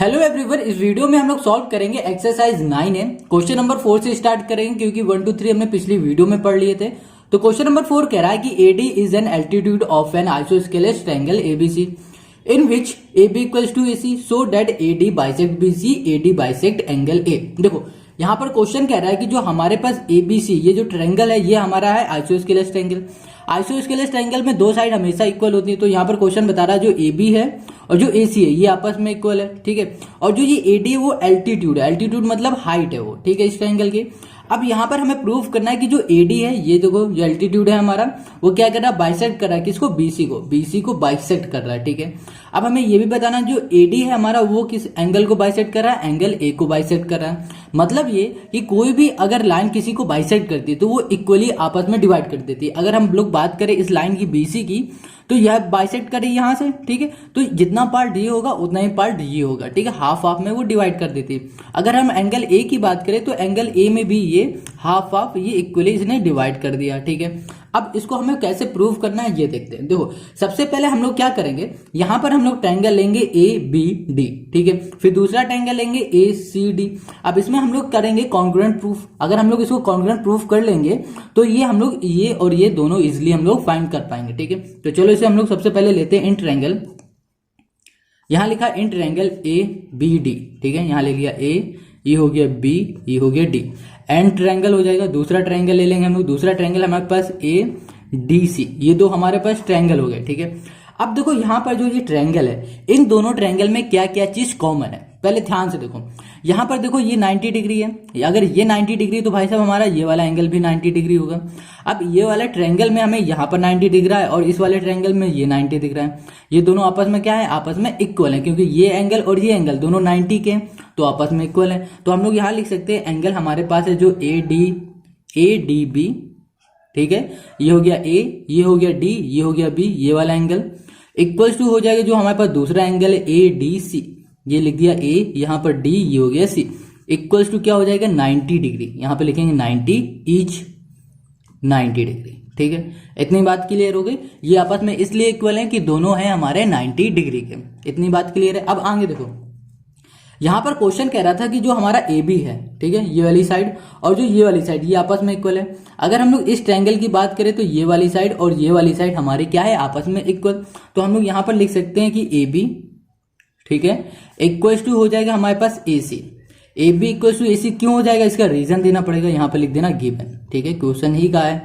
Hello everyone, इस video में हम लोग सॉल्व करेंगे एक्सरसाइज 9 है। क्वेश्चन नंबर 4 से स्टार्ट करेंगे क्योंकि 1 2 3 हमने पिछली वीडियो में पढ़ लिए थे। तो क्वेश्चन नंबर 4 कह रहा है कि AD is an altitude of an isosceles triangle ABC in which AB equals to AC so that AD bisect BC, AD bisect angle A। देखो यहाँ पर क्वेश्चन कह रहा है कि जो हमारे पास ABC ये जो ट्रायंगल है ये हमारा है आइसोस्केलेस ट्रायंगल। आइसोस्केलेस ट्रायंगल में दो साइड हमेशा इक्वल होती है। तो यहाँ पर क्वेश्चन बता रहा है जो AB है और जो AC है ये आपस में इक्वल है, ठीक है। और जो ये AD है वो एल्टीट्यूड है, एल्टीट्यूड मतलब हाइट है वो, ठीक है, इस ट्रायंगल की। अब यहाँ पर हमें प्रूव करना है कि जो AD है ये देखो जो एल्टीट्यूड है हमारा वो क्या कर रहा है, बाइसेक्ट कर रहा है किसको, BC को बाइसेक्ट कर रहा है, ठीक है। अब हमें ये भी बताना जो AD है हमारा वो किस एंगल को बाइसेक्ट कर रहा है, एंगल A को बाइसेक्ट कर रहा है। मतलब ये कि कोई भी अगर लाइन किसी को बाइसेक्ट करती है तो वो इक्वली आपस में डिवाइड कर देती है। अगर हम लोग बात करें इस लाइन की BC की तो यह बाइसेक्ट करे यहाँ से, ठीक है। तो जितना पार्ट ये होगा उतना ही पार्ट ये होगा, ठीक है। हाफ हाफ में वो डिवाइड कर देती है। अगर हम एंगल A की बात करें तो एंगल A में भी ये हाफ हाफ ये इक्वली इसने डिवाइड कर दिया, ठीक है। अब इसको हमें कैसे प्रूव करना है ये देखते हैं। देखो सबसे पहले हम लोग क्या करेंगे, यहां पर हम लोग ट्रायंगल लेंगे ABD, ठीक है। फिर दूसरा ट्रायंगल लेंगे ACD। अब इसमें हम लोग करेंगे कॉन्ग्रुएंट प्रूफ। अगर हम लोग इसको कॉन्ग्रुएंट प्रूफ कर लेंगे तो ये हम लोग ये और ये दोनों इजिली हम लोग फाइंड कर पाएंगे, ठीक है। तो चलो इसे हम लोग सबसे पहले लेते हैं इन ट्रायंगल। यहां लिखा इन ट्रायंगल ABD, ठीक है। यहां ले लिया A, ये हो गया B, ये हो गया D। एंड ट्रायंगल हो जाएगा। दूसरा ट्रायंगल ले लेंगे हम लोग। दूसरा ट्रायंगल हमारे पास ADC, ये दो हमारे पास ट्रायंगल हो गए, ठीक है। अब देखो यहाँ पर जो ये ट्रायंगल है इन दोनों ट्रायंगल में क्या क्या चीज कॉमन है, पहले ध्यान से देखो। यहाँ पर देखो ये 90 डिग्री है, अगर ये 90 डिग्री तो भाई साहब हमारा ये वाला एंगल भी 90 डिग्री होगा। अब ये वाला ट्रायंगल में हमें यहाँ पर 90 दिख रहा है और इस वाले ट्रायंगल में ये 90 दिख रहा है। ये दोनों आपस में क्या है, आपस में इक्वल है, क्योंकि ये एंगल और ये एंगल दोनों 90 के तो आपस में इक्वल है। तो हम लोग यहाँ लिख सकते हैं एंगल हमारे पास है जो ADB, ठीक है। ये हो गया A, ये हो गया D, ये हो गया B, ये वाला एंगल इक्वल्स टू हो जाएगा जो हमारे पास दूसरा एंगल है ADC, ये लिख दिया A, यहाँ पर D, ये हो गया C, इक्वल्स टू क्या हो जाएगा 90 डिग्री। यहाँ पे लिखेंगे 90 ईच 90 डिग्री, ठीक है। इतनी बात क्लियर हो गई। ये आपस में इसलिए इक्वल है कि दोनों हैं हमारे 90 डिग्री के। इतनी बात क्लियर है। अब आगे देखो, यहां पर क्वेश्चन कह रहा था कि जो हमारा AB है, ठीक है, ये वाली साइड और जो ये वाली साइड ये आपस में इक्वल है। अगर हम लोग इस ट्रायंगल की बात करें तो ये वाली साइड और ये वाली साइड हमारी क्या है, आपस में इक्वल। तो हम लोग यहां पर लिख सकते हैं कि AB, ठीक है, इक्वल्स टू हो जाएगा हमारे पास AC। AB equals to AC क्यों हो जाएगा, इसका रीजन देना पड़ेगा। यहां पर लिख देना गिवन, ठीक है, क्वेश्चन ही का है।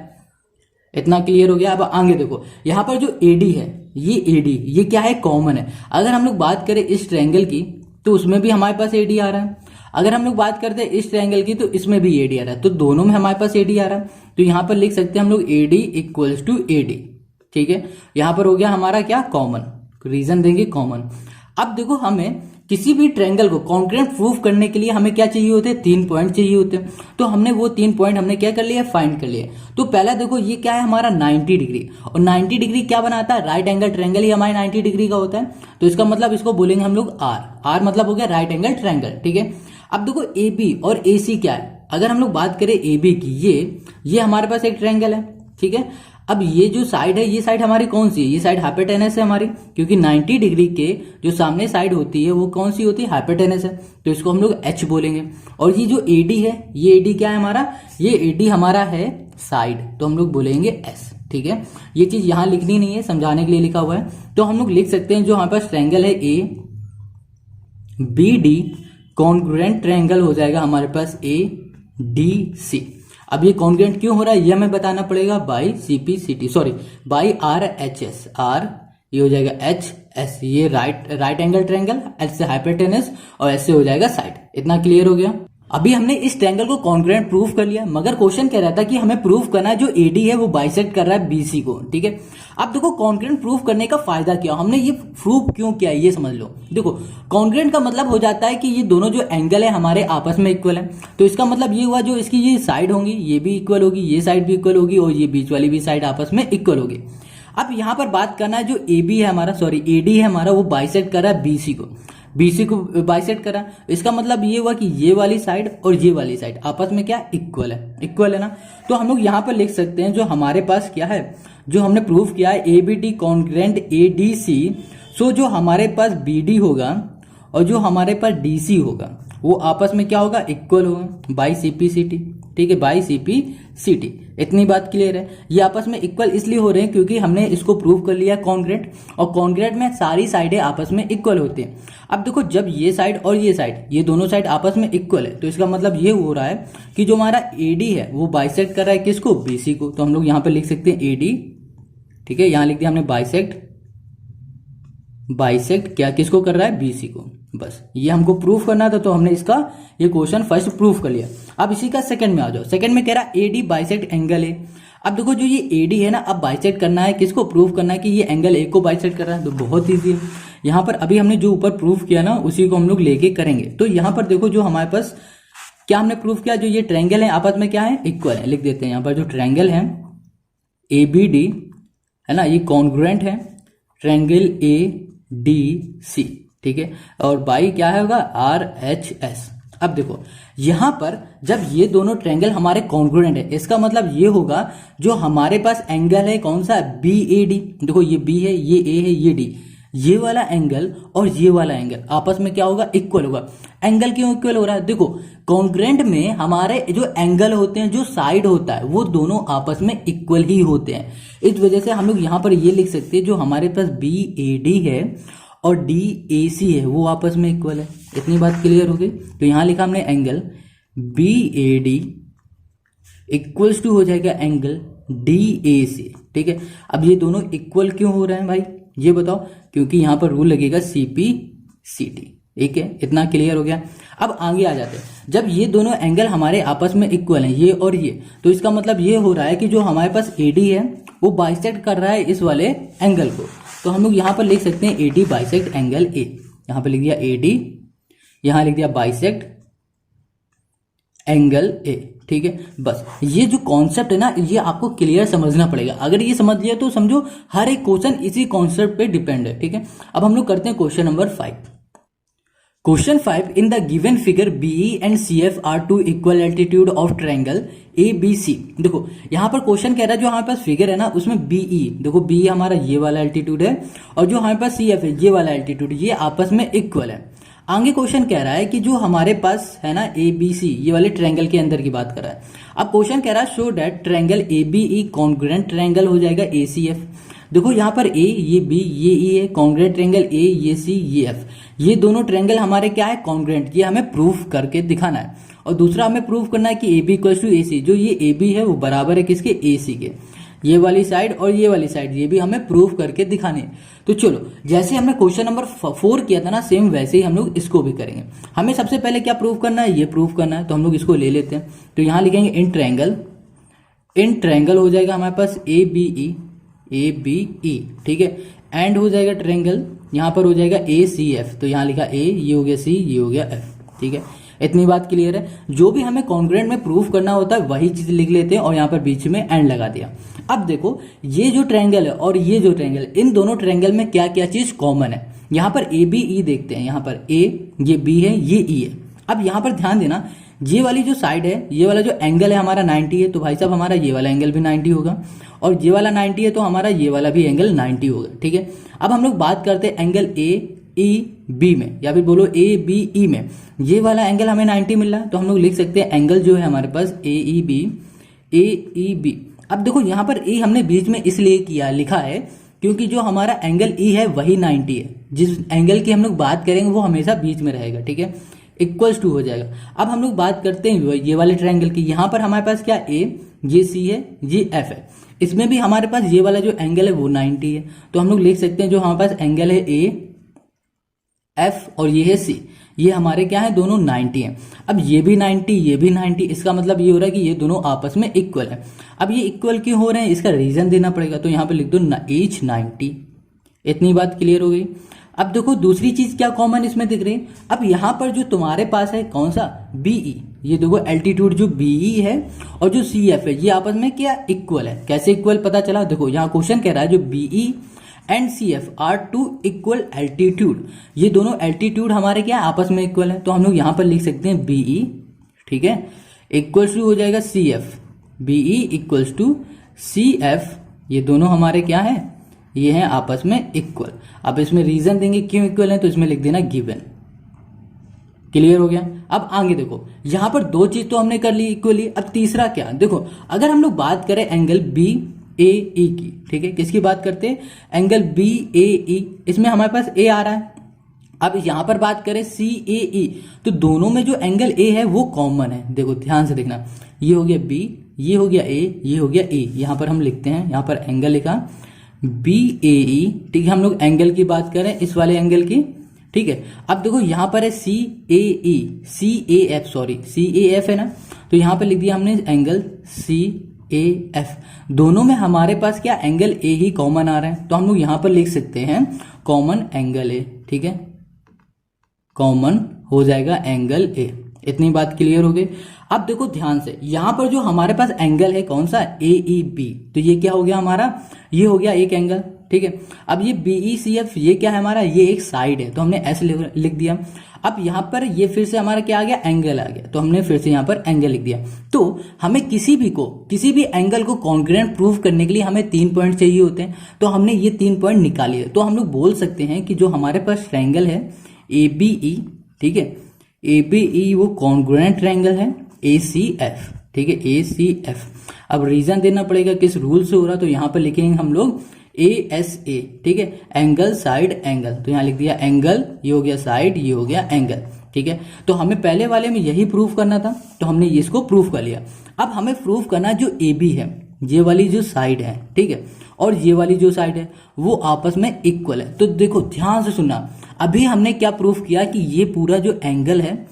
इतना क्लियर हो गया। अब आगे देखो, यहां पर जो AD है ये AD ये क्या है, कॉमन है। अगर हम लोग बात करें इस ट्रायंगल की तो उसमें भी हमारे पास AD आ रहा है। अगर हम लोग बात करते हैं इस ट्रायंगल की तो इसमें भी AD आ रहा है, तो दोनों में हमारे पास AD आ रहा है। तो यहां पर लिख सकते हैं हम लोग AD इक्वल्स टू AD, ठीक है। यहां पर हो गया हमारा क्या, कॉमन, रीजन देंगे कॉमन। अब देखो हमें किसी भी ट्रायंगल को कॉन्ग्रुएंट प्रूफ करने के लिए हमें क्या चाहिए होते हैं, 3 पॉइंट चाहिए होते हैं। तो हमने वो 3 पॉइंट हमने क्या कर लिया, फाइंड कर लिया। तो पहला देखो ये क्या है हमारा 90 डिग्री, और 90 डिग्री क्या बनाता है, राइट एंगल ट्रायंगल ही हमारे 90 डिग्री का होता है। तो इसका मतलब इसको बोलेंगे हम लोग R मतलब हो गया राइट एंगल ट्रायंगल, ठीक है। अब देखो AB और AC क्या है, अगर हम लोग बात करें AB की, ये हमारे पास एक ट्रायंगल है, ठीक है। अब ये जो साइड है ये साइड हमारी कौन सी है, ये साइड हाइपोटेनस है हमारी, क्योंकि 90 डिग्री के जो सामने साइड होती है वो कौन सी होती है, हाइपोटेनस है। तो इसको हम लोग H बोलेंगे। और ये जो AD है ये AD क्या है हमारा, ये AD हमारा है साइड, तो हम लोग बोलेंगे S, ठीक है। ये चीज यहां लिखनी नहीं है, समझाने के लिए लिखा हुआ है। तो हम लोग लिख सकते हैं जो हमारे पास ट्रायंगल है ABD कॉन्ग्रुएंट ट्रायंगल हो जाएगा हमारे पास ADC। अब ये कॉन्ग्रुएंट क्यों हो रहा है ये हमें बताना पड़ेगा, बाई RHS, R ये हो जाएगा HS, ये राइट एंगल ट्रायंगल, H से हाइपोटेनस और S से हो जाएगा साइड। इतना क्लियर हो गया। अभी हमने इस ट्रायंगल को कॉन्ग्रुएंट प्रूफ कर लिया, मगर क्वेश्चन कह रहा था कि हमें प्रूफ करना है जो AD है वो बाइसेक्ट कर रहा है BC को, ठीक है। अब देखो कॉन्ग्रुएंट प्रूफ करने का फायदा क्या, हमने ये प्रूफ क्यों किया ये समझ लो। देखो कॉन्ग्रुएंट का मतलब हो जाता है कि ये दोनों जो एंगल है हमारे आपस में इक्वल है। तो इसका मतलब ये हुआ जो इसकी ये साइड होंगी ये भी इक्वल होगी, ये साइड भी इक्वल होगी और ये बीच वाली भी साइड आपस में इक्वल होगी। अब यहाँ पर बात करना है जो AB है हमारा, AD है हमारा, वो बाइसेक्ट कर रहा है BC को बाइसेक्ट करा। इसका मतलब ये हुआ कि ये वाली साइड और ये वाली साइड आपस में क्या इक्वल है ना। तो हम लोग यहाँ पर लिख सकते हैं जो हमारे पास क्या है, जो हमने प्रूफ किया है ABD कॉन्ग्रुएंट ADC। सो जो हमारे पास BD होगा और जो हमारे पास डीसी होगा वो आपस में क्या होगा, इक्वल होगा बाई सीपीसीटी, ठीक है, बाई सीपीसीटी। इतनी बात क्लियर है। ये आपस में इक्वल इसलिए हो रहे हैं क्योंकि हमने इसको प्रूव कर लिया कॉन्ग्रेट, और कॉन्ग्रेट में सारी साइडें आपस में इक्वल होती हैं। अब देखो जब ये साइड और ये साइड, ये दोनों साइड आपस में इक्वल है, तो इसका मतलब ये हो रहा है कि जो हमारा एडी है वो बाइसेक्ट कर रहा है किसको, बीसी को। तो हम लोग यहाँ पे लिख सकते हैं एडी, ठीक है, यहां लिख दिया हमने बाइसेक्ट क्या किसको कर रहा है, बीसी को। बस ये हमको प्रूफ करना था, तो हमने इसका ये क्वेश्चन फर्स्ट प्रूफ कर लिया। अब इसी का सेकंड में आ जाओ। सेकंड में कह रहा है एडी बाइसेक्ट एंगल ए। अब देखो जो ये एडी है ना, अब बाइसेक्ट करना है किसको, प्रूफ करना है कि ये एंगल ए को बाइसेक्ट कर रहा है। तो बहुत ईजी है। यहाँ पर अभी हमने जो ऊपर प्रूफ किया ना उसी को हम लोग लेके करेंगे। तो यहाँ पर देखो जो हमारे पास क्या हमने प्रूफ किया, जो ये ट्रायंगल है आपस में क्या है, इक्वल है। लिख देते हैं यहाँ पर जो ट्रायंगल है ABD है ना, ये कॉन्ग्रुएंट है ट्रायंगल ADC, ठीक है, और बाई क्या है होगा RHS। अब देखो यहां पर जब ये दोनों ट्रायंगल हमारे कॉन्ग्रुएंट है, इसका मतलब ये होगा जो हमारे पास एंगल है कौन सा, BAD। देखो ये B है, ये A है, ये D, ये वाला एंगल और ये वाला एंगल आपस में क्या होगा, इक्वल होगा। एंगल क्यों इक्वल हो रहा है, देखो कॉन्ग्रुएंट में हमारे जो एंगल होते हैं, जो साइड होता है, वो दोनों आपस में इक्वल ही होते हैं। इस वजह से हम लोग यहाँ पर ये लिख सकते हैं जो हमारे पास BAD है और DAC है वो आपस में इक्वल है। इतनी बात क्लियर हो गई। तो यहाँ लिखा हमने एंगल BAD इक्वल्स टू हो जाएगा एंगल DAC, ठीक है। अब ये दोनों इक्वल क्यों हो रहे हैं भाई, ये बताओ, क्योंकि यहां पर रूल लगेगा CPCT, ठीक है। इतना क्लियर हो गया। अब आगे आ जाते हैं। जब ये दोनों एंगल हमारे आपस में इक्वल हैं, ये और ये, तो इसका मतलब ये हो रहा है कि जो हमारे पास AD है वो बाइसेक्ट कर रहा है इस वाले एंगल को। तो हम लोग यहां पर लिख सकते हैं AD बाइसेक्ट एंगल A। यहां पर लिख दिया AD, यहां लिख दिया बाइसेक्ट एंगल A, ठीक है। बस ये जो कॉन्सेप्ट है ना, ये आपको क्लियर समझना पड़ेगा। अगर ये समझ लिया तो समझो हर एक क्वेश्चन इसी कॉन्सेप्ट पे डिपेंड है, ठीक है। अब हम लोग करते हैं question number 5। Question 5, in the given figure BE and CF are two equal altitude of triangle ABC। देखो यहां पर क्वेश्चन कह रहा है जो हमारे पास फिगर है ना उसमें BE, देखो BE हमारा ये वाला एल्टीट्यूड है और जो हमारे पास CF है ये वाला एल्टीट्यूड, ये आपस में इक्वल है। आगे क्वेश्चन कह रहा है कि जो हमारे पास है ना ABC, ये वाले ट्रायंगल के अंदर की बात कर रहा है। अब क्वेश्चन कह रहा है show that triangle ABE congruent triangle हो जाएगा ACF। देखो यहाँ पर A, ये B, ये E है, कॉन्ग्रुएंट ट्रायंगल A, ये C, ये F, ये दोनों ट्रायंगल हमारे क्या है, कॉन्ग्रुएंट। ये हमें प्रूफ करके दिखाना है। और दूसरा हमें प्रूफ करना है कि AB इक्वल्स टू AC, जो ये AB है वो बराबर है किसके, AC के। ये वाली साइड और ये वाली साइड, ये भी हमें प्रूफ करके दिखानी है। तो चलो जैसे हमने क्वेश्चन नंबर 4 किया था ना, सेम वैसे ही हम लोग इसको भी करेंगे। हमें सबसे पहले क्या प्रूफ करना है, ये प्रूफ करना है। तो हम लोग इसको ले लेते हैं। तो यहां लिखेंगे इन ट्रायंगल हो जाएगा हमारे पास ABE, ठीक है, एंड हो जाएगा ट्रायंगल, यहां पर हो जाएगा ACF। तो यहां लिखा A, ये हो गया C, ये हो गया F, ठीक है। इतनी बात क्लियर है। जो भी हमें कॉन्ग्रुएंट में प्रूफ करना होता है वही चीज लिख लेते हैं और यहाँ पर बीच में एंड लगा दिया। अब देखो ये जो ट्रायंगल है और ये जो ट्रायंगल, इन दोनों ट्रायंगल में क्या क्या चीज कॉमन है। यहाँ पर ABE देखते हैं, यहाँ पर A, ये B है, ये E है। अब यहाँ पर ध्यान देना, ये वाली जो साइड है, ये वाला जो एंगल है हमारा 90 है, तो भाई साहब हमारा ये वाला एंगल भी 90 होगा, और ये वाला 90 है तो हमारा ये वाला भी एंगल 90 होगा, ठीक है। अब हम लोग बात करते हैं एंगल AEB में, या फिर बोलो ABE में, ये वाला एंगल हमें 90 मिल रहा है। तो हम लोग लिख सकते हैं एंगल जो है हमारे पास AEB। अब देखो यहाँ पर E हमने बीच में इसलिए किया, लिखा है क्योंकि जो हमारा एंगल E है वही 90 है। जिस एंगल की हम लोग बात करेंगे वो हमेशा बीच में रहेगा, ठीक है, इक्वल्स टू हो जाएगा। अब हम लोग बात करते हैं ये वाले ट्रायंगल की। यहाँ पर हमारे पास क्या A, ये C है, ये F है। इसमें भी हमारे पास ये वाला जो एंगल है वो 90 है। तो हम लोग लिख सकते हैं जो हमारे पास एंगल है AF और ये है C, ये हमारे क्या है, दोनों 90 हैं। अब ये भी 90, ये भी 90, इसका मतलब ये हो रहा है कि ये दोनों आपस में इक्वल है। अब ये इक्वल क्यों हो रहे हैं, इसका रीजन देना पड़ेगा। तो यहाँ पे लिख दो H 90। इतनी बात क्लियर हो गई। अब देखो दूसरी चीज क्या कॉमन इसमें दिख रही है। अब यहाँ पर जो तुम्हारे पास है कौन सा, BE, ये देखो एल्टीट्यूड जो BE है और जो CF है ये आपस में क्या इक्वल है। कैसे इक्वल पता चला, देखो यहाँ क्वेश्चन कह रहा है जो BE and CF are two equal altitude, ये दोनों एल्टीट्यूड हमारे क्या आपस में इक्वल है। तो हम लोग यहाँ पर लिख सकते हैं BE, ठीक है, इक्वल्स टू हो जाएगा CF, BE equals to CF, ये दोनों हमारे क्या है, ये हैं आपस में इक्वल। अब इसमें रीजन देंगे क्यों इक्वल है, तो इसमें लिख देना गिवन, क्लियर हो गया। अब आगे देखो, यहां पर दो चीज तो हमने कर ली इक्वली, अब तीसरा क्या, देखो अगर हम लोग बात करें एंगल बी ए ई की, ठीक है, किसकी बात करते हैं, एंगल बी ए ई, इसमें हमारे पास ए आ रहा है। अब यहां पर बात करें सी ए ई, तो दोनों में जो एंगल ए है वो कॉमन है। देखो ध्यान से देखना, ये हो गया बी, ये हो गया ए, ये हो गया ए। यहां पर हम लिखते हैं, यहां पर एंगल लिखा बी ए ई, ठीक है, हम लोग एंगल की बात करें इस वाले एंगल की, ठीक है। अब देखो यहां पर है C A E, C A F, sorry C A F है ना, तो यहां पर लिख दिया हमने एंगल सी ए एफ। दोनों में हमारे पास क्या एंगल ए ही कॉमन आ रहा है, तो हम लोग यहां पर लिख सकते हैं कॉमन एंगल ए, ठीक है, कॉमन हो जाएगा एंगल ए। इतनी बात क्लियर हो गई। अब देखो ध्यान से, यहां पर जो हमारे पास एंगल है कौन सा, ए ई बी, तो ये क्या हो गया हमारा, ये हो गया एक एंगल, ठीक है। अब ये बी ई सी एफ, ये क्या है हमारा, ये एक साइड है, तो हमने एस लिख दिया। अब यहां पर ये फिर से हमारा क्या आ गया, एंगल आ गया, तो हमने फिर से यहां पर एंगल लिख दिया। तो हमें किसी भी एंगल को कॉन्ग्रुएंट प्रूव करने के लिए हमें 3 पॉइंट चाहिए होते हैं, तो हमने ये 3 पॉइंट निकाले। तो हम लोग बोल सकते हैं कि जो हमारे पास ट्रायंगल है ए बी ई, ठीक है, ए बी ई वो कॉन्ग्रुएंट ट्रायंगल है ए सी एफ, ठीक है, ए सी एफ। अब रीजन देना पड़ेगा किस रूल से हो रहा, तो यहां पर लिखेंगे हम लोग ए एस ए, ठीक है, एंगल साइड एंगल, तो यहां लिख दिया एंगल, ये हो गया साइड, ये हो गया एंगल, ठीक है। तो हमें पहले वाले में यही प्रूफ करना था, तो हमने इसको प्रूफ कर लिया। अब हमें प्रूफ करना जो ए बी है, ये वाली जो साइड है, ठीक है, और ये वाली जो साइड है वो आपस में इक्वल है। तो देखो ध्यान से सुनना, अभी हमने क्या प्रूफ किया कि ये पूरा जो एंगल है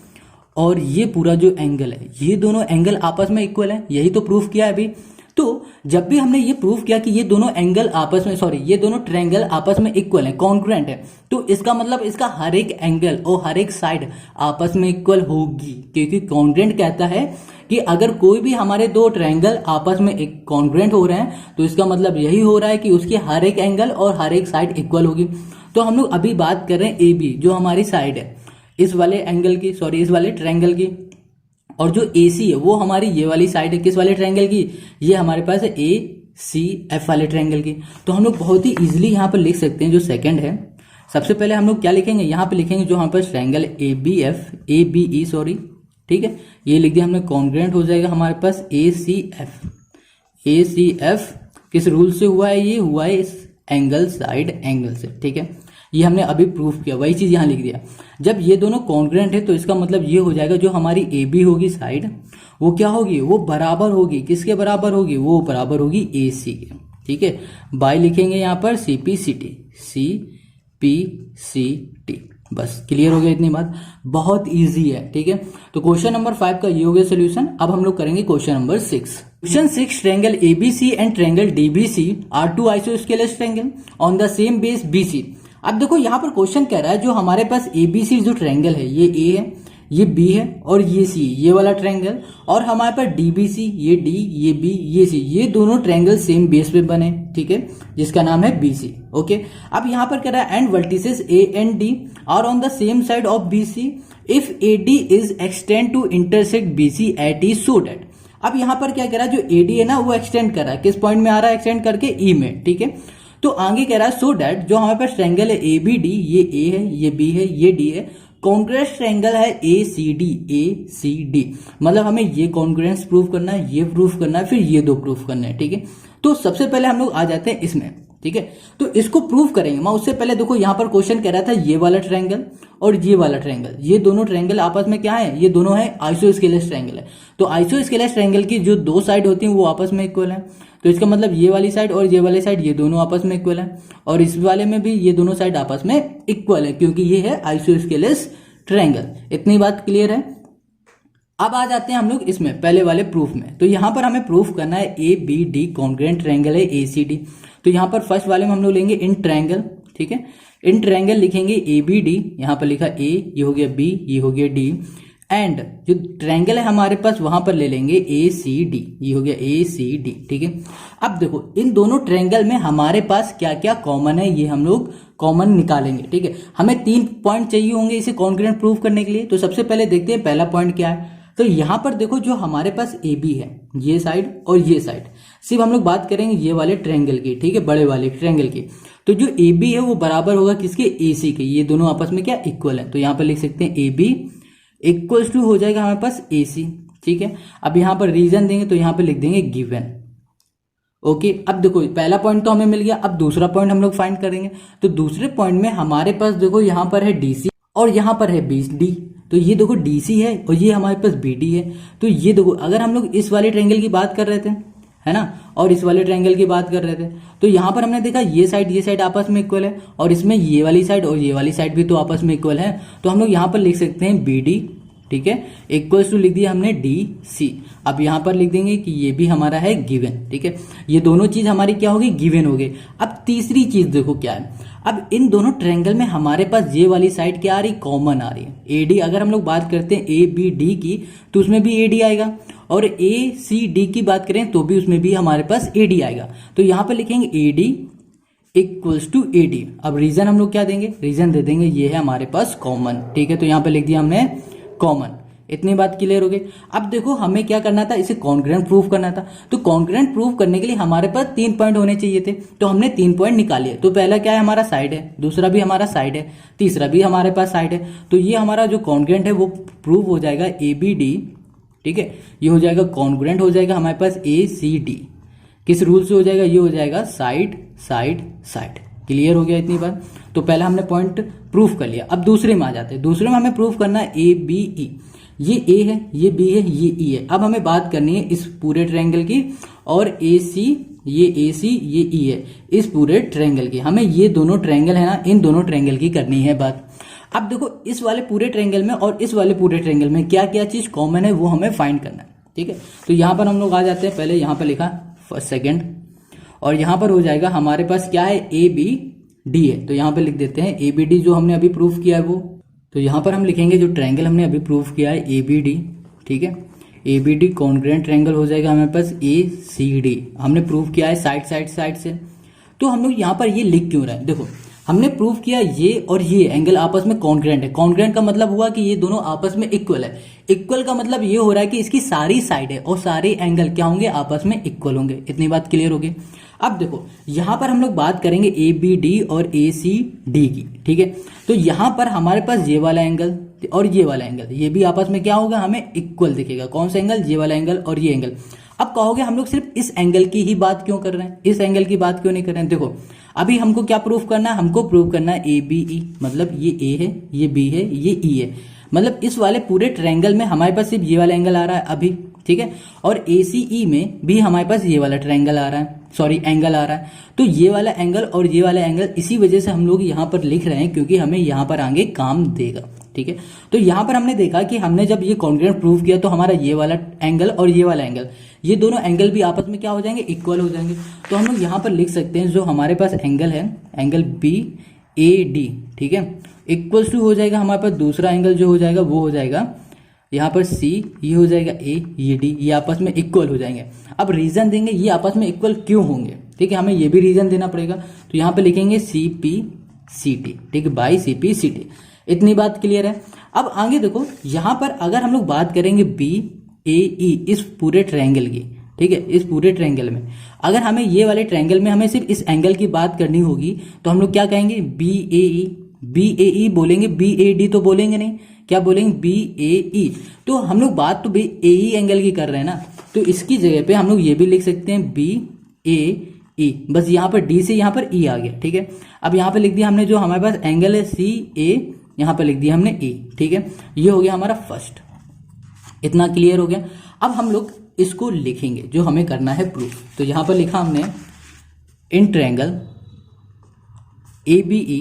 और ये पूरा जो एंगल है, ये दोनों एंगल आपस में इक्वल है, यही तो प्रूफ किया है अभी। तो जब भी हमने ये प्रूफ किया कि ये दोनों एंगल आपस में, सॉरी ये दोनों ट्रायंगल आपस में इक्वल है, कॉन्ग्रुएंट है, तो इसका मतलब इसका हर एक एंगल और हर एक साइड आपस में इक्वल होगी, क्योंकि कॉन्ग्रुएंट कहता है कि अगर कोई भी हमारे दो ट्रायंगल आपस में एक कॉन्ग्रुएंट हो रहे हैं, तो इसका मतलब यही हो रहा है कि उसकी हर एक एंगल और हर एक साइड इक्वल होगी। तो हम लोग अभी बात कर रहे हैं ए बी, जो हमारी साइड है इस वाले एंगल की, सॉरी इस वाले ट्रायंगल की, और जो ए सी है वो हमारी ये वाली साइड है किस वाले ट्रायंगल की, ये हमारे पास है ए सी एफ वाले ट्रायंगल की। तो हम लोग बहुत ही इजीली यहाँ पर लिख सकते हैं जो सेकंड है। सबसे पहले हम लोग क्या लिखेंगे, यहाँ पे लिखेंगे जो हमारे पास triangle A B F, A B E sorry, ठीक है, ये लिख दिया हमने, कॉन्ग्रुएंट हो जाएगा हमारे पास ए सी एफ। ए सी एफ किस रूल से हुआ है, ये हुआ है इस एंगल साइड एंगल से, ठीक है, ये हमने अभी प्रूफ किया, वही चीज यहाँ लिख दिया। जब ये दोनों कॉन्ग्रुएंट है तो इसका मतलब ये हो जाएगा जो हमारी ए बी होगी साइड, वो क्या होगी, वो बराबर होगी, किसके बराबर होगी, वो बराबर होगी ए सी के, ठीक है। बाय लिखेंगे यहाँ पर C P C T, C P C T, बस क्लियर हो गया इतनी बात, बहुत इजी है, ठीक है। तो क्वेश्चन नंबर 5 का ये हो गया सोल्यूशन। अब हम लोग करेंगे question number 6। Question 6, triangle ABC and triangle DBC are two isosceles triangle on the same base BC. अब देखो यहाँ पर क्वेश्चन कह रहा है जो हमारे पास एबीसी जो ट्रायंगल है, ये ए है, ये बी है और ये सी, ये वाला ट्रायंगल, और हमारे पास डीबीसी, ये डी, ये बी, ये सी, ये दोनों ट्रायंगल सेम बेस पे बने, ठीक है, जिसका नाम है बीसी, ओके। अब यहाँ पर कह रहा है and vertices A and D are on the same side of BC if AD is extend to intersect BC at E so that. अब यहाँ पर क्या कह रहा है, जो एडी है ना वो एक्सटेंड कर रहा है, किस पॉइंट में आ रहा है, एक्सटेंड करके ई में, ठीक है। तो आगे कह रहा है सो दैट जो हमारे पास ट्रायंगल है ए बी डी, ये ए है, ये बी है, ये डी है, कॉन्ग्रुएंट ट्रायंगल है A C D, A C D, मतलब हमें ये कॉन्ग्रुएंस प्रूफ करना है, ये प्रूफ करना है, फिर ये दो प्रूफ करने हैं, ठीक है। तो सबसे पहले हम लोग आ जाते हैं इसमें, ठीक है। तो इसको प्रूफ करेंगे, मैं उससे पहले देखो यहाँ पर क्वेश्चन कह रहा था ये वाला ट्रायंगल और ये वाला ट्रायंगल, ये दोनों ट्रायंगल आपस में क्या है, ये दोनों है आइसोस्केलस ट्रायंगल है। तो आइसोस्केलस ट्रायंगल की जो दो साइड होती हैं वो आपस में इक्वल है, तो इसका मतलब ये वाली साइड और ये वाली साइड ये दोनों आपस में इक्वल है, और इस वाले में भी ये दोनों साइड आपस में इक्वल है, क्योंकि ये है आइसोस्केलस ट्रायंगल। इतनी बात क्लियर है। अब आ जाते हैं हम लोग इसमें पहले वाले प्रूफ में। तो यहां पर हमें प्रूफ करना है A B D congruent triangle है ए सी डी। तो यहां पर फर्स्ट वाले में हम लोग लेंगे इन ट्रायंगल, ठीक है, इन ट्रायंगल लिखेंगे ए बी डी, यहां पर लिखा ए, ये हो गया बी, ये हो गया डी, एंड जो ट्रायंगल है हमारे पास वहां पर ले लेंगे ए सी डी, ये हो गया ए सी डी, ठीक है। अब देखो इन दोनों ट्रायंगल में हमारे पास क्या क्या कॉमन है, ये हम लोग कॉमन निकालेंगे, ठीक है। हमें 3 पॉइंट चाहिए होंगे इसे कॉन्ग्रुएंट प्रूफ करने के लिए। तो सबसे पहले देखते हैं पहला पॉइंट क्या है। तो यहां पर देखो जो हमारे पास ए बी है, ये साइड और ये साइड, सिर्फ हम लोग बात करेंगे ये वाले ट्रायंगल की, ठीक है, बड़े वाले ट्रायंगल की। तो जो ए बी है वो बराबर होगा किसके, ए सी के, ये दोनों आपस में क्या इक्वल है। तो यहां पर लिख सकते हैं ए बी इक्वल्स टू हो जाएगा हमारे पास AC। ठीक है, अब यहाँ पर रीजन देंगे तो यहाँ पे लिख देंगे गिवन। ओके, अब देखो पहला पॉइंट तो हमें मिल गया, अब दूसरा पॉइंट हम लोग फाइंड करेंगे। तो दूसरे पॉइंट में हमारे पास देखो यहाँ पर है DC और यहाँ पर है BD। तो ये देखो DC है और ये हमारे पास BD है। तो ये देखो अगर हम लोग इस वाले ट्रायंगल की बात कर रहे थे, है ना, और इस वाले ट्रायंगल की बात कर रहे थे, तो यहाँ पर हमने देखा ये साइड आपस में इक्वल है और इसमें ये वाली साइड और ये वाली साइड भी तो आपस में इक्वल है। तो हम लोग यहाँ पर लिख सकते हैं BD, ठीक है, इक्वल्स टू लिख दिया हमने DC। अब यहाँ पर लिख देंगे कि ये भी हमारा है गिवन। ठीक है, ये दोनों चीज हमारी क्या होगी, गिवन हो गई। अब तीसरी चीज देखो क्या है, अब इन दोनों ट्रायंगल में हमारे पास ये वाली साइड क्या आ रही, कॉमन आ रही है AD। अगर हम लोग बात करते हैं ABD की तो उसमें भी AD आएगा, और ACD की बात करें तो भी उसमें भी हमारे पास AD आएगा। तो यहाँ पर लिखेंगे AD इक्वल्स टू AD। अब रीजन हम लोग क्या देंगे, रीजन दे देंगे ये है हमारे पास कॉमन। ठीक है, तो यहाँ पर लिख दिया हमने कॉमन। इतनी बात क्लियर हो गई। अब देखो हमें क्या करना था, इसे कॉन्ग्रुएंट प्रूफ करना था। तो कॉन्ग्रुएंट प्रूफ करने के लिए हमारे पास 3 पॉइंट होने चाहिए थे, तो हमने 3 पॉइंट निकाले। तो पहला क्या है, हमारा साइड है, दूसरा भी हमारा साइड है, तीसरा भी हमारे पास साइड है। तो ये हमारा जो कॉन्ग्रुएंट है वो प्रूफ हो जाएगा ABD। ठीक है, ये हो जाएगा कॉन्ग्रुएंट हो जाएगा हमारे पास ACD। किस रूल से हो जाएगा, ये हो जाएगा साइड साइड साइड। क्लियर हो गया इतनी बात। तो पहला हमने पॉइंट प्रूफ कर लिया। अब दूसरे में आ जाते हैं। दूसरे में हमें प्रूफ करना है ABE। ये A है, ये B है, ये E है। अब हमें बात करनी है इस पूरे ट्रायंगल की, और AC, ये AC, ये E है, इस पूरे ट्रायंगल की। हमें ये दोनों ट्रायंगल है ना, इन दोनों ट्रायंगल की करनी है बात। अब देखो इस वाले पूरे ट्रायंगल में और इस वाले पूरे ट्रायंगल में क्या क्या चीज कॉमन है वो हमें फाइंड करना है। ठीक है, तो यहाँ पर हम लोग आ जाते हैं। पहले यहाँ पर लिखा फर्स्ट सेकेंड, और यहाँ पर हो जाएगा हमारे पास क्या है, ABD है। तो यहाँ पर लिख देते हैं ABD जो हमने अभी प्रूफ किया है वो। तो यहाँ पर हम लिखेंगे जो ट्रायंगल हमने अभी प्रूफ किया है ABD। ठीक है, ABD कॉन्ग्रुएंट ट्रायंगल हो जाएगा हमारे पास ACD। हमने प्रूफ किया है साइड से। तो हम लोग यहाँ पर ये लिख क्यों रहे हैं, देखो हमने प्रूफ किया ये और ये एंगल आपस में कॉन्ग्रुएंट है। कॉन्ग्रुएंट का मतलब हुआ कि ये दोनों आपस में इक्वल है। इक्वल का मतलब ये हो रहा है कि इसकी सारी साइड है और सारे एंगल क्या होंगे, आपस में इक्वल होंगे। इतनी बात क्लियर होगी। अब देखो यहाँ पर हम लोग बात करेंगे ABD और ACD की। ठीक है, तो यहाँ पर हमारे पास ये वाला एंगल और ये वाला एंगल, ये भी आपस में क्या होगा, हमें इक्वल दिखेगा। कौन सा एंगल, ये वाला एंगल और ये एंगल। अब कहोगे हम लोग सिर्फ इस एंगल की ही बात क्यों कर रहे हैं, इस एंगल की बात क्यों नहीं कर रहे हैं। देखो अभी हमको क्या प्रूफ करना है, हमको प्रूफ करना है ABE, मतलब ये A है, ये B है, ये E है। मतलब इस वाले पूरे ट्रायंगल में हमारे पास सिर्फ ये वाला एंगल आ रहा है अभी। ठीक है, और ACE में भी हमारे पास ये वाला ट्रायंगल आ रहा है, सॉरी एंगल आ रहा है। तो ये वाला एंगल और ये वाला एंगल इसी वजह से हम लोग यहाँ पर लिख रहे हैं, क्योंकि हमें यहाँ पर आगे काम देगा। ठीक है, तो यहाँ पर हमने देखा कि हमने जब ये कॉन्ग्रुएंट प्रूफ किया तो हमारा ये वाला एंगल और ये वाला एंगल, ये दोनों एंगल भी आपस में क्या हो जाएंगे, इक्वल हो जाएंगे। तो हम लोग यहाँ पर लिख सकते हैं जो हमारे पास एंगल है, एंगल BAD, ठीक है, इक्वल्स टू हो जाएगा हमारे पास दूसरा एंगल जो हो जाएगा वो हो जाएगा यहाँ पर C, ये हो जाएगा A, ये D, ये आपस में इक्वल हो जाएंगे। अब रीजन देंगे ये आपस में इक्वल क्यों होंगे। ठीक है, हमें ये भी रीजन देना पड़ेगा। तो यहाँ पे लिखेंगे CPCT, ठीक है, बाई CPCT। इतनी बात क्लियर है। अब आगे देखो यहाँ पर अगर हम लोग बात करेंगे BAE इस पूरे ट्रायंगल की, ठीक है, इस पूरे ट्रायंगल में अगर हमें ये वाले ट्रायंगल में हमें सिर्फ इस एंगल की बात करनी होगी तो हम लोग क्या कहेंगे, BAE बोलेंगे, BAD तो बोलेंगे नहीं, क्या बोलेंगे, BAE। तो हम लोग बात तो AE एंगल की कर रहे हैं ना, तो इसकी जगह पे हम लोग ये भी लिख सकते हैं BAE, बस यहाँ पर D से यहाँ पर E आ गया। ठीक है, अब यहाँ पे लिख दिया हमने जो हमारे पास एंगल है CA, यहाँ पे लिख दिया हमने E। ठीक है, ये हो गया हमारा फर्स्ट। इतना क्लियर हो गया। अब हम लोग इसको लिखेंगे जो हमें करना है प्रूफ। तो यहाँ पर लिखा हमने इन ट्रायंगल ABE,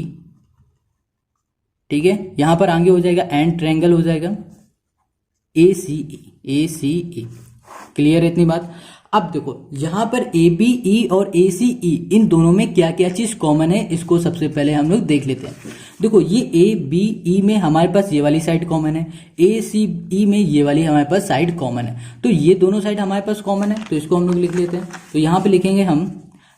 ठीक है, यहां पर आगे हो जाएगा एंड ट्रायंगल हो जाएगा ACE। क्लियर है इतनी बात। अब देखो यहां पर ABE और ACE इन दोनों में क्या क्या चीज कॉमन है, इसको सबसे पहले हम लोग देख लेते हैं। देखो ये ABE में हमारे पास ये वाली साइड कॉमन है, ACE में ये वाली हमारे पास साइड कॉमन है। तो ये दोनों साइड हमारे पास कॉमन है, तो इसको हम लोग लिख लेते हैं। तो यहाँ पे लिखेंगे हम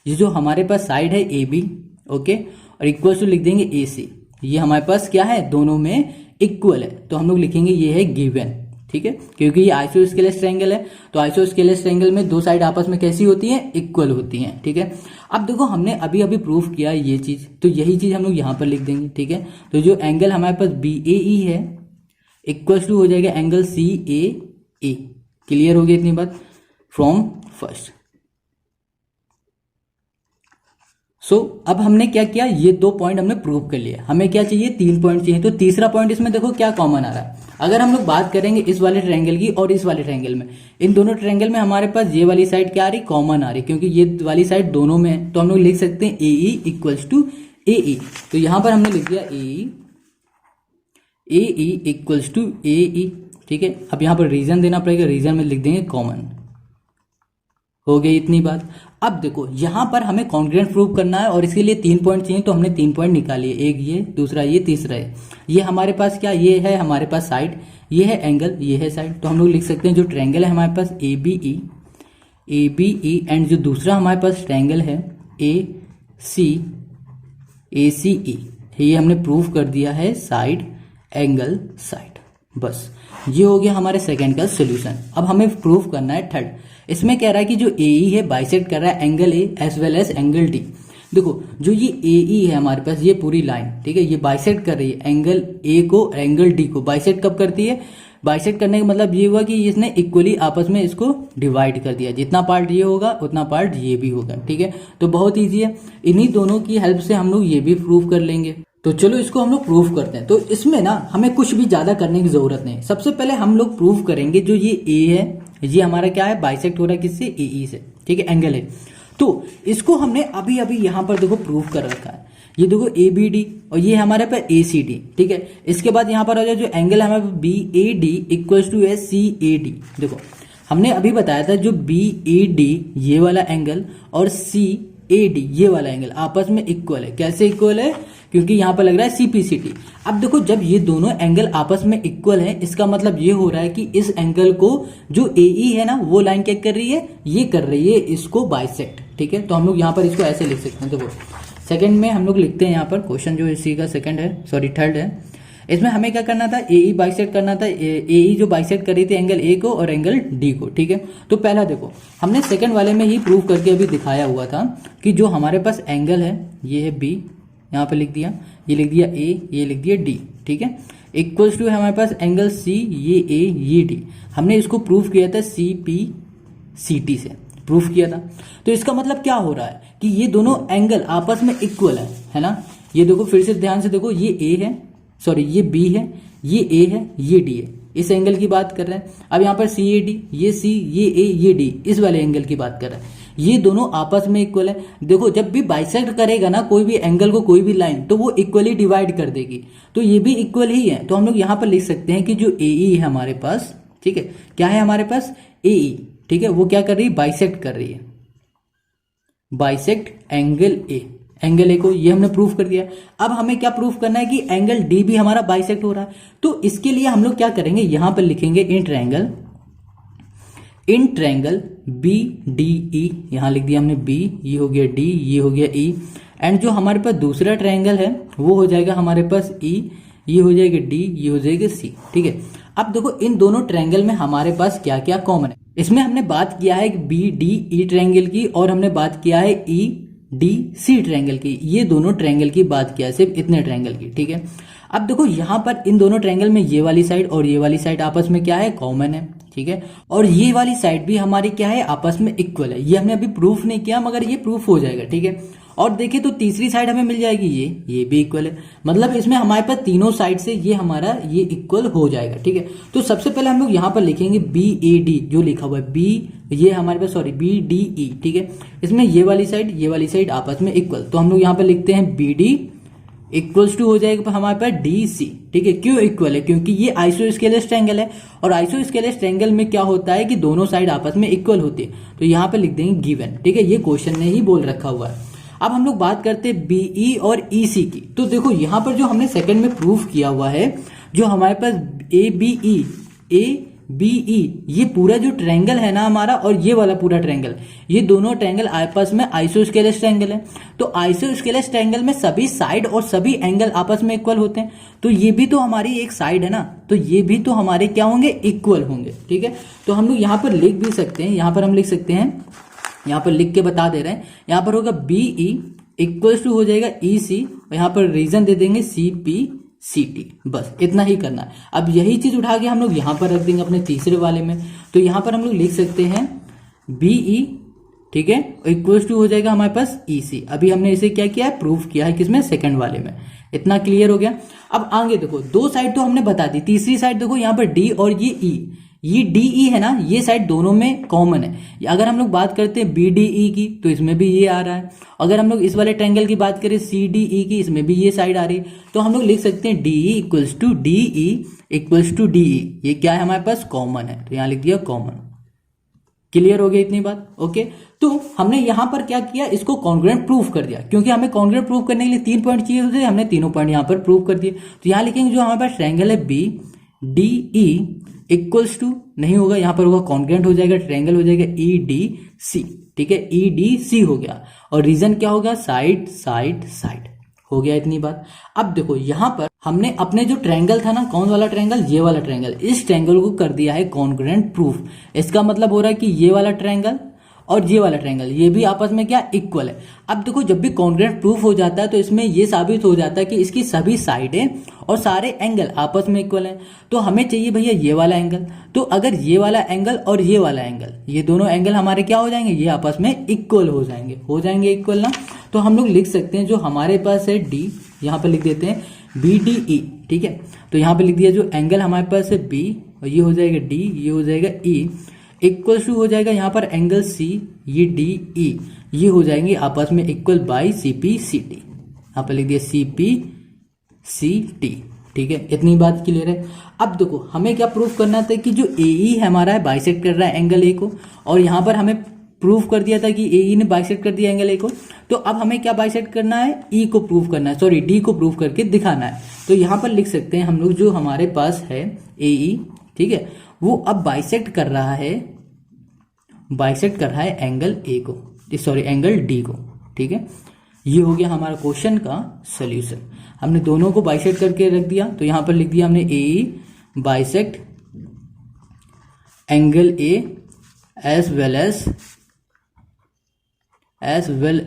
ये जो हमारे पास साइड है AB, ओके, और इक्वल टू लिख देंगे AC। ये हमारे पास क्या है, दोनों में इक्वल है, तो हम लोग लिखेंगे ये है गिवन। ठीक है, क्योंकि ये आइसोस्केलेस ट्रायंगल है, तो आइसोस्केलेस ट्रायंगल में दो साइड आपस में कैसी होती हैं, इक्वल होती हैं। ठीक है, अब देखो हमने अभी अभी प्रूफ किया ये चीज, तो यही चीज हम लोग यहाँ पर लिख देंगे। ठीक है, तो जो एंगल हमारे पास BAE है इक्वल्स टू हो जाएगा एंगल सी ए ए। क्लियर हो गया इतनी बात फ्रॉम फर्स्ट। सो अब हमने क्या किया, ये 2 पॉइंट हमने प्रूव कर लिया। हमें क्या चाहिए, 3 पॉइंट चाहिए। तो तीसरा पॉइंट इसमें देखो क्या कॉमन आ रहा है। अगर हम लोग बात करेंगे इस वाले ट्रायंगल की और इस वाले ट्रायंगल में, इन दोनों ट्रायंगल में हमारे पास ये वाली साइड क्या आ रही, कॉमन आ रही, क्योंकि ये वाली साइड दोनों में है। तो हम लोग लिख सकते हैं ए ई इक्वल्स टू ए ई। तो यहां पर हमने लिख दिया ए ई इक्वल्स टू ए ई। ठीक है, अब यहां पर रीजन देना पड़ेगा, रीजन में लिख देंगे कॉमन। हो गई इतनी बात। अब देखो यहां पर हमें कॉन्ग्रुएंट प्रूव करना है और इसके लिए 3 पॉइंट चाहिए। तो हमने 3 पॉइंट निकालिए, एक ये, दूसरा ये, तीसरा ये हमारे पास क्या, ये है हमारे पास साइड, ये है एंगल, ये है साइड। तो हम लोग लिख सकते हैं जो ट्रायंगल है हमारे पास ए बी ई एंड जो दूसरा हमारे पास ट्रायंगल है ए सी ई, ये हमने प्रूव कर दिया है साइड एंगल साइड। बस ये हो गया हमारे सेकंड का सोल्यूशन। अब हमें प्रूव करना है थर्ड। इसमें कह रहा है कि जो ए ई है बाइसेक्ट कर रहा है angle A as well as angle D. देखो जो ये ए ई है हमारे पास, ये पूरी लाइन, ठीक है, ये बाइसेक्ट कर रही है एंगल ए को, एंगल डी को। बाइसेक्ट कब करती है, बाइसेक्ट करने का मतलब ये हुआ कि इसने इक्वली आपस में इसको डिवाइड कर दिया, जितना पार्ट ये होगा उतना पार्ट ये भी होगा। ठीक है, तो बहुत ईजी है, इन्हीं दोनों की हेल्प से हम लोग ये भी प्रूव कर लेंगे। तो चलो इसको हम लोग प्रूव करते हैं। तो इसमें ना हमें कुछ भी ज्यादा करने की जरूरत नहीं। सबसे पहले हम लोग प्रूव करेंगे जो ये ए है, ये हमारा क्या है, बाइसेक्ट हो रहा है किससे, ए ई से। ठीक है, एंगल है। तो इसको हमने अभी अभी यहां पर देखो प्रूव कर रखा है। ये देखो ए बी डी और ये हमारे पे ए सी डी। ठीक है, इसके बाद यहां पर आ जाए जो एंगल है हमारे B A D equals to S C A D. देखो हमने अभी बताया था जो बी ए डी ये वाला एंगल और सी ए डी ये वाला एंगल आपस में इक्वल है। कैसे इक्वल है, क्योंकि यहां पर लग रहा है सीपीसीटी। अब देखो जब ये दोनों एंगल आपस में इक्वल है, इसका मतलब ये हो रहा है कि इस एंगल को जो ए ई है ना, वो लाइन क्या कर रही है, ये कर रही है इसको बाइसेक्ट। ठीक है, तो हम लोग यहाँ पर इसको ऐसे लिख सकते हैं। देखो सेकंड में हम लोग लिखते हैं यहाँ पर क्वेश्चन जो इसी का सेकंड है, सॉरी थर्ड है, इसमें हमें क्या करना था, ए ई बाइसेक्ट करना था। ए ई जो बाइसेक्ट कर रही थी एंगल ए को और एंगल डी को। ठीक है, तो पहला देखो हमने सेकंड वाले में ही प्रूव करके अभी दिखाया हुआ था कि जो हमारे पास एंगल है, ये है बी, यहाँ पे लिख दिया, ये लिख दिया ए, ये लिख दिया डी। ठीक है, इक्वल्स टू है हमारे पास एंगल सी, ये ए, ये डी। हमने इसको प्रूव किया था सी पी सी टी से प्रूफ किया था। तो इसका मतलब क्या हो रहा है कि ये दोनों एंगल आपस में इक्वल है ना। ये देखो फिर से ध्यान से देखो, ये ए है, सॉरी ये बी है, ये ए है, ये डी है, इस एंगल की बात कर रहे हैं। अब यहाँ पर सी ए डी, ये सी, ये ए, ये डी, इस वाले एंगल की बात कर रहे हैं। ये दोनों आपस में इक्वल है। देखो जब भी बाइसेक्ट करेगा ना कोई भी एंगल को, कोई भी लाइन, तो वो इक्वली डिवाइड कर देगी। तो ये भी इक्वल ही है। तो हम लोग यहाँ पर लिख सकते हैं कि जो ए ई है हमारे पास, ठीक है, क्या है हमारे पास, ए ई। ठीक है, वो क्या कर रही है, बाइसेक्ट कर रही है, bisect angle A, angle A को। ये हमने प्रूफ कर दिया। अब हमें क्या प्रूफ करना है कि एंगल डी भी हमारा बाइसेक्ट हो रहा है। तो इसके लिए हम लोग क्या करेंगे, यहां पर लिखेंगे in triangle B D E, यहां लिख दिया हमने बी, ये हो गया डी, ये हो गया ई, एंड जो हमारे पास दूसरा ट्रायंगल है वो हो जाएगा हमारे पास ई, ये हो जाएगा डी, ये हो जाएगा सी। ठीक है, अब देखो इन दोनों ट्रायंगल में हमारे पास क्या क्या कॉमन है। इसमें हमने बात किया है बी डी ई ट्रायंगल की, और हमने बात किया है ई डी सी ट्रायंगल की। ये दोनों ट्रायंगल की बात किया, सिर्फ इतने ट्रायंगल की। ठीक है, अब देखो यहां पर इन दोनों ट्रायंगल में ये वाली साइड और ये वाली साइड आपस में क्या है, कॉमन है। ठीक है, और ये वाली साइड भी हमारी क्या है, आपस में इक्वल है। ये हमने अभी प्रूफ नहीं किया, मगर ये प्रूफ हो जाएगा। ठीक है, और देखिए तो तीसरी साइड हमें मिल जाएगी, ये भी इक्वल है। मतलब इसमें हमारे पास तीनों साइड से ये हमारा ये इक्वल हो जाएगा। ठीक है, तो सबसे पहले हम लोग यहाँ पर लिखेंगे बी ए डी, जो लिखा हुआ है बी, ये हमारे पास सॉरी बी डी ई। ठीक है, इसमें ये वाली साइड आपस में इक्वल। तो हम लोग यहाँ पर लिखते हैं बी डी इक्वल्स टू हो जाएगा हमारे पास डी सी। ठीक है, क्यों इक्वल है, क्योंकि ये आइसोस्केलेस ट्रायंगल है, और आइसोस्केलेस ट्रायंगल में क्या होता है कि दोनों साइड आपस में इक्वल होती है। तो यहाँ पे लिख देंगे गिवन। ठीक है, ये क्वेश्चन ने ही बोल रखा हुआ है। अब हम लोग बात करते हैं बीई और ईसी की। तो देखो यहाँ पर जो हमने सेकंड में प्रूफ किया हुआ है, जो हमारे पास ए बी ई, ये पूरा जो ट्रायंगल है ना हमारा, और ये वाला पूरा ट्रायंगल, ये दोनों ट्रायंगल आपस में आइसोस्केलेस ट्रायंगल है। तो आइसोस्केलेस ट्रायंगल में सभी साइड और सभी एंगल आपस में इक्वल होते हैं। तो ये भी तो हमारी एक साइड है ना, तो ये भी तो हमारे क्या होंगे, इक्वल होंगे। ठीक है, तो हम लोग यहाँ पर लिख भी सकते हैं, यहाँ पर हम लिख सकते हैं, यहाँ पर लिख के बता दे रहे हैं, यहाँ पर होगा बी ई इक्वल्स टू हो जाएगा ई सी, और यहाँ पर रीजन दे देंगे सी पी सी टी, बस इतना ही करना है। अब यही चीज उठा के हम लोग यहाँ पर रख देंगे अपने तीसरे वाले में। तो यहाँ पर हम लोग लिख सकते हैं बी ई, ठीक है, इक्वल टू हो जाएगा हमारे पास ई सी। अभी हमने इसे क्या किया है, प्रूफ किया है किसमें, सेकंड वाले में। इतना क्लियर हो गया। अब आगे देखो, दो साइड तो हमने बता दी, तीसरी साइड देखो यहाँ पर डी और ये ई, ये डी ई है ना, ये साइड दोनों में कॉमन है। अगर हम लोग बात करते हैं बी डी ई की तो इसमें भी ये आ रहा है। अगर हम लोग इस वाले ट्रायंगल की बात करें सी डी ई की, इसमें भी ये साइड आ रही है। तो हम लोग लिख सकते हैं D E equals to D E equals to D E, ये क्या है हमारे पास, कॉमन है। तो यहां लिख दिया कॉमन। क्लियर हो गया इतनी बात, ओके। तो हमने यहां पर क्या किया, इसको कॉन्ग्रुएंट प्रूफ कर दिया, क्योंकि हमें कॉन्ग्रुएंट प्रूफ करने के लिए 3 पॉइंट चाहिए होते, हमने तीनों पॉइंट यहां पर प्रूफ कर दिए। तो यहां लिखेंगे जो हमारे पास ट्रायंगल है B D E equals to, नहीं होगा यहाँ पर होगा कॉन्ग्रुएंट हो जाएगा, ट्रायंगल हो जाएगा ई डी सी, ठीक है, ई डी सी हो गया। और रीजन क्या होगा, साइड साइड साइड, हो गया इतनी बात। अब देखो यहाँ पर हमने अपने जो ट्रायंगल था ना, कौन वाला ट्रायंगल, ये वाला ट्रायंगल, इस ट्रायंगल को कर दिया है कॉन्ग्रुएंट प्रूफ। इसका मतलब हो रहा है कि ये वाला ट्रायंगल और ये वाला ट्रायंगल, ये भी आपस में क्या, इक्वल है। अब देखो जब भी कॉन्ग्रुएंट प्रूफ हो जाता है तो इसमें ये साबित हो जाता है कि इसकी सभी साइडें और सारे एंगल आपस में इक्वल हैं। तो हमें चाहिए भैया ये वाला एंगल। तो अगर ये वाला एंगल और ये वाला एंगल, ये दोनों एंगल हमारे क्या हो जाएंगे, ये आपस में इक्वल हो जाएंगे इक्वल ना। तो हम लोग लिख सकते हैं जो हमारे पास है डी, यहाँ पर लिख देते हैं बी डी ई, ठीक है। तो यहाँ पे लिख दिया जो एंगल हमारे पास है बी, और ये हो जाएगा डी, ये हो जाएगा ई, इक्वल टू हो जाएगा यहाँ पर एंगल सी, ये डी ई, ये हो जाएंगे आपस में equal by C P C T. यहाँ पर लिख दिया सी पी सी टी, ठीक है, इतनी बात क्लियर है। अब देखो हमें क्या प्रूफ करना था कि जो ए ई है हमारा है बाइसेक्ट कर रहा है एंगल ए को, और यहाँ पर हमें प्रूफ कर दिया था कि ए ई ने बाइसेक्ट कर दिया एंगल ए को। तो अब हमें क्या बाइसेक्ट करना है, ई को प्रूफ करना है, सॉरी डी को प्रूफ करके दिखाना है। तो यहाँ पर लिख सकते हैं हम लोग जो हमारे पास है ए ई, ठीक है, वो अब बाइसेक्ट कर रहा है एंगल ए को, सॉरी एंगल डी को, ठीक है। ये हो गया हमारा क्वेश्चन का सोल्यूशन। हमने दोनों को बाइसेक्ट करके रख दिया। तो यहां पर लिख दिया हमने A E bisect angle A as well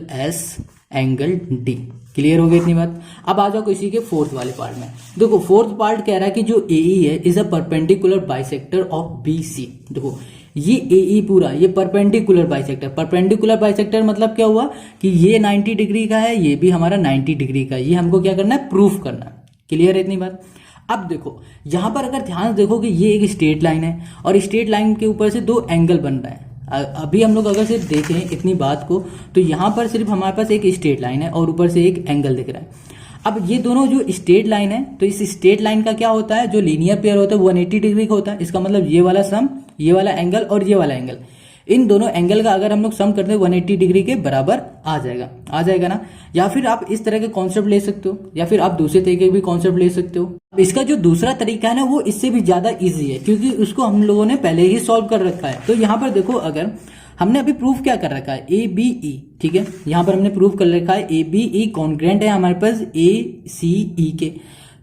as angle D. Clear हो गई इतनी बात। अब आ जाओ इसी के फोर्थ वाले पार्ट में। देखो फोर्थ पार्ट कह रहा है कि जो ए ई है is a perpendicular bisector of B C. देखो ये ए ई पूरा ये परपेंडिकुलर बाइसेक्टर मतलब क्या हुआ कि ये 90 डिग्री का है, ये भी हमारा 90 डिग्री का है। ये हमको क्या करना है, प्रूफ करना है। क्लियर है इतनी बात। अब देखो यहां पर अगर ध्यान देखो कि ये एक स्ट्रेट लाइन है और स्ट्रेट लाइन के ऊपर से दो एंगल बन रहे हैं। अभी हम लोग अगर सिर्फ देखें इतनी बात को तो यहां पर सिर्फ हमारे पास एक स्ट्रेट लाइन है और ऊपर से एक एंगल दिख रहा है। अब ये दोनों जो स्ट्रेट लाइन है तो इस स्ट्रेट लाइन का क्या होता है, जो लीनियर पेयर होता है 180 डिग्री का होता है। इसका मतलब ये वाला सम, ये वाला एंगल और ये वाला एंगल, इन दोनों एंगल का अगर हम लोग सम करते हैं 180 डिग्री के बराबर आ जाएगा ना। या फिर आप इस तरह के कॉन्सेप्ट ले सकते हो या फिर आप दूसरे तरीके के भी कॉन्सेप्ट ले सकते हो। अब इसका जो दूसरा तरीका है ना वो इससे भी ज्यादा इजी है क्योंकि उसको हम लोगों ने पहले ही सॉल्व कर रखा है। तो यहाँ पर देखो अगर हमने अभी प्रूफ क्या कर रखा है, ए बी ई, ठीक है, यहाँ पर हमने प्रूफ कर रखा है ए बी ई कॉन्ग्रुएंट है हमारे पास ए सी ई के।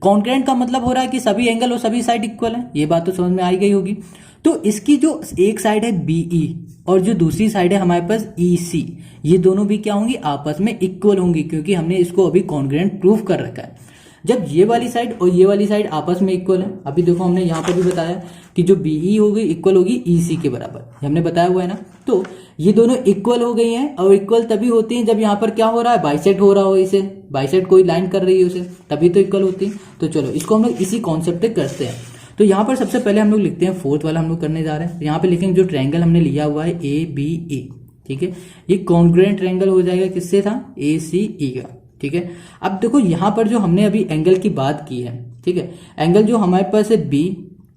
कॉन्ग्रुएंट का मतलब हो रहा है कि सभी एंगल और सभी साइड इक्वल है। ये बात तो समझ में आई गई होगी। तो इसकी जो एक साइड है बी ई और जो दूसरी साइड है हमारे पास ई सी, ये दोनों भी क्या होंगी, आपस में इक्वल होंगी क्योंकि हमने इसको अभी कॉन्ग्रुएंट प्रूफ कर रखा है। जब ये वाली साइड और ये वाली साइड आपस में इक्वल है, अभी देखो हमने यहाँ पर भी बताया कि जो बीई होगी इक्वल होगी ईसी के बराबर, हमने बताया हुआ है ना। तो ये दोनों इक्वल हो गई हैं और इक्वल तभी होती हैं जब यहाँ पर क्या हो रहा है, बाइसेक्ट हो रहा हो, इसे बाइसेक्ट कोई लाइन कर रही है उसे, तभी तो इक्वल होती है। तो चलो इसको हम लोग इसी कॉन्सेप्ट से करते हैं। तो यहाँ पर सबसे पहले हम लोग लिखते हैं फोर्थ वाला हम लोग करने जा रहे हैं। यहाँ पे लिखेंगे जो ट्रायंगल हमने लिया हुआ है ए बी ई, ठीक है, ये कॉन्ग्रुएंट ट्रायंगल हो जाएगा किससे था, ए सी ई का, ठीक है। अब देखो यहाँ पर जो हमने अभी एंगल की बात की है, ठीक है, एंगल जो हमारे पास है बी,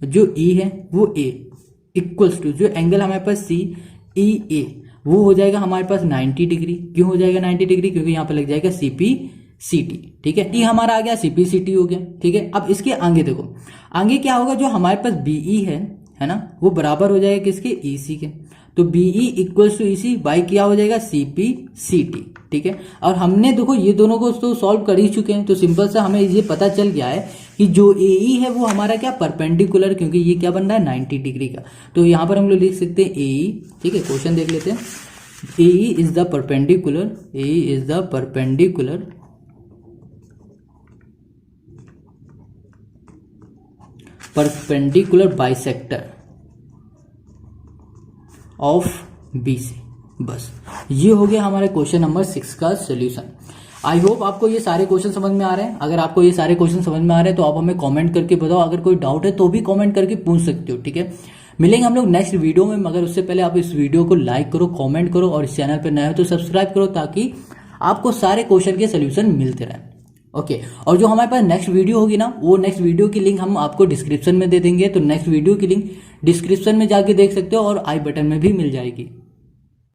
जो ई है वो ए, इक्वल्स टू जो एंगल हमारे पास सी ई ए, वो हो जाएगा हमारे पास 90 डिग्री। क्यों हो जाएगा 90 डिग्री, क्योंकि यहाँ पर लग जाएगा सीपी सीटी, ठीक है, ई हमारा आ गया सीपी सीटी हो गया, ठीक है। अब इसके आगे देखो, आगे क्या होगा, जो हमारे पास बीई है ना, वो बराबर हो जाएगा किसके, ईसी के। तो BE equals to EC by क्या हो जाएगा, सीपी सीटी, ठीक है। और हमने देखो ये दोनों को तो सॉल्व कर ही चुके हैं, तो सिंपल सा हमें ये पता चल गया है कि जो एई है वो हमारा क्या, परपेंडिकुलर, क्योंकि ये क्या बन रहा है 90 डिग्री का। तो यहाँ पर हम लोग लिख सकते हैं एई, ठीक है, क्वेश्चन देख लेते हैं। AE is the perpendicular, AE is the perpendicular perpendicular bisector of BC। बस ये हो गया हमारे क्वेश्चन नंबर 6 का सोल्यूशन। आई होप आपको ये सारे क्वेश्चन समझ में आ रहे हैं। अगर आपको ये सारे क्वेश्चन समझ में आ रहे हैं तो आप हमें कमेंट करके बताओ। अगर कोई डाउट है तो भी कमेंट करके पूछ सकते हो, ठीक है। मिलेंगे हम लोग नेक्स्ट वीडियो में, मगर उससे पहले आप इस वीडियो को लाइक करो, कमेंट करो और इस चैनल पर नए हो तो सब्सक्राइब करो ताकि आपको सारे क्वेश्चन के सोल्यूशन मिलते रहें। ओके और जो हमारे पास नेक्स्ट वीडियो होगी ना, वो नेक्स्ट वीडियो की लिंक हम आपको डिस्क्रिप्शन में दे देंगे, तो नेक्स्ट वीडियो की लिंक डिस्क्रिप्शन में जाके देख सकते हो और आई बटन में भी मिल जाएगी।